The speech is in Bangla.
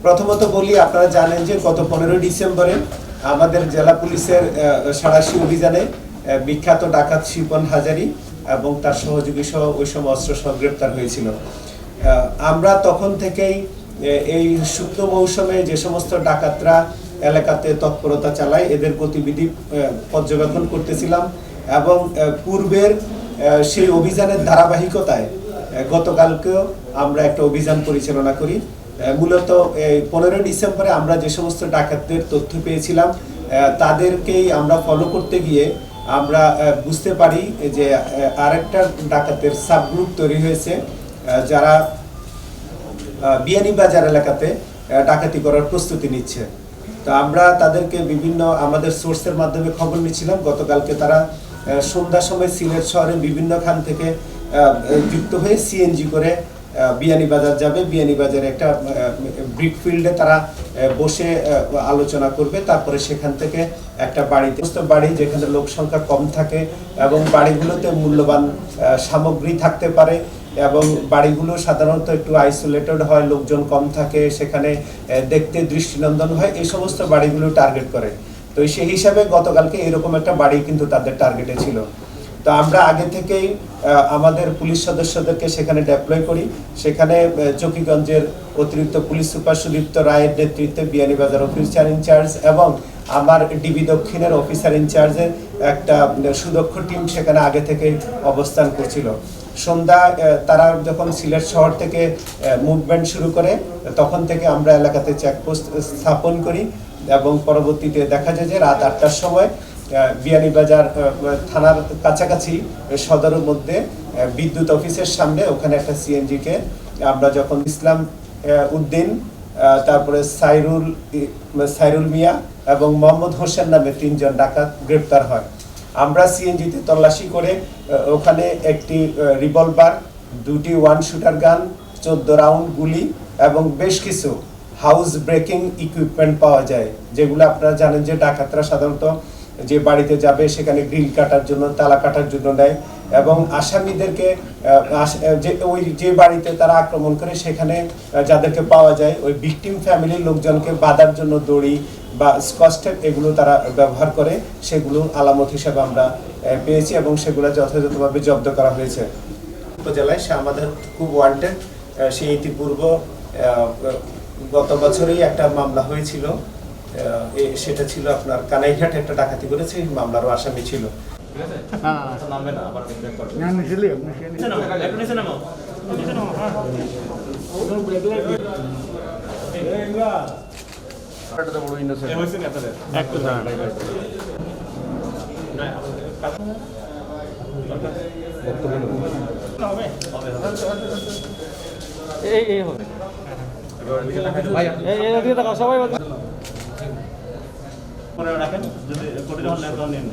প্রথমত বলি, আপনারা জানেন যে গত 15 ডিসেম্বরে আমাদের জেলা পুলিশের সাঁড়াশি অভিযানে বিখ্যাত ডাকাত শিপন হাজারি এবং তার সহযোগী সহ ওই সময় অস্ত্র সহ গ্রেপ্তার হয়েছিল। আমরা তখন থেকেই এই শুকনো মৌসুমে যে সমস্ত ডাকাতরা এলাকাতে তৎপরতা চালায় এদের গতিবিধি পর্যবেক্ষণ করতেছিলাম এবং পূর্বের সেই অভিযানের ধারাবাহিকতায় গতকালকেও আমরা একটা অভিযান পরিচালনা করি। মূলত 15 ডিসেম্বরে আমরা যে সমস্ত ডাকাতদের তথ্য পেয়েছিলাম তাদেরকেই আমরা ফলো করতে গিয়ে আমরা বুঝতে পারি যে আরেকটা ডাকাতের সাবগ্রুপ তৈরি হয়েছে যারা বিয়ানীবাজার এলাকাতে ডাকাতি করার প্রস্তুতি নিচ্ছে। তো আমরা তাদেরকে বিভিন্ন আমাদের সোর্সের মাধ্যমে খবর নিচ্ছিলাম। গতকালকে তারা সন্ধ্যার সময় সিলেট শহরে বিভিন্ন খান থেকে যুক্ত হয়ে সিএনজি করে বিয়ানীবাজার যাবে। বিয়ানীবাজারে একটা ব্রিক ফিল্ডে তারা বসে আলোচনা করবে। তারপরে সেখান থেকে একটা বাড়ি যেখানে লোক সংখ্যা কম থাকে এবং বাড়িগুলোতে মূল্যবান সামগ্রী থাকতে পারে এবং বাড়িগুলো সাধারণত একটু আইসোলেটেড হয়, লোকজন কম থাকে, সেখানে দেখতে দৃষ্টিনন্দন হয়, এই সমস্ত বাড়িগুলো টার্গেট করে। তো সেই হিসাবে গতকালকে এরকম একটা বাড়ি কিন্তু তাদের টার্গেটে ছিল। তো আমরা আগে থেকেই আমাদের পুলিশ সদস্যদেরকে সেখানে ডেপ্লয় করি। সেখানে চকিগঞ্জের অতিরিক্ত পুলিশ সুপার সুদীপ্ত রায়ের নেতৃত্বে বিয়ানীবাজার অফিসার ইনচার্জ এবং আমার ডিবি দক্ষিণের অফিসার ইনচার্জের একটা সুদক্ষ টিম সেখানে আগে থেকে অবস্থান করছিল। সন্ধ্যা তারা যখন সিলেট শহর থেকে মুভমেন্ট শুরু করে তখন থেকে আমরা এলাকাতে চেকপোস্ট স্থাপন করি এবং পরবর্তীতে দেখা যায় যে রাত 8টার সময় বিয়ানীবাজার থানার কাছাকাছি সদরের মধ্যে বিদ্যুৎ অফিসের সামনে ওখানে একটা সিএনজিকে আমরা যখন ইসলাম উদ্দিন, তারপরে সাইরুল মিয়া এবং মোহাম্মদ হোসেন নামে 3 জন ডাকাত গ্রেপ্তার হয়। আমরা সিএনজিতে তল্লাশি করে ওখানে একটি রিভলভার, 2টি 1 শুটার গান, 14 রাউন্ড গুলি এবং বেশ কিছু হাউস ব্রেকিং ইকুইপমেন্ট পাওয়া যায়, যেগুলো আপনারা জানেন যে ডাকাতরা সাধারণত যে বাড়িতে যাবে সেখানে গ্রিল কাটার জন্য, তালা কাটার জন্য নেয় এবং আসামিদেরকে যে বাড়িতে তারা আক্রমণ করে সেখানে যাদেরকে পাওয়া যায় ওই ভিকটিম ফ্যামিলির লোকজনকে বাঁধার জন্য দড়ি বা স্কচ টেপ এগুলো তারা ব্যবহার করে। সেগুলো আলামত হিসাবে আমরা পেয়েছি এবং সেগুলো যথাযথভাবে জব্দ করা হয়েছে। উপজেলায় সে আমাদের খুব ওয়ান্টেড। সে ইতিপূর্ব গত বছরেই একটা মামলা হয়েছিল, সেটা ছিল আপনার কানাইঘাট একটা ডাকাতি করেছে, এই মামলারও আসামি ছিল। সবাই রাখেন যদি কোটি যখন নেন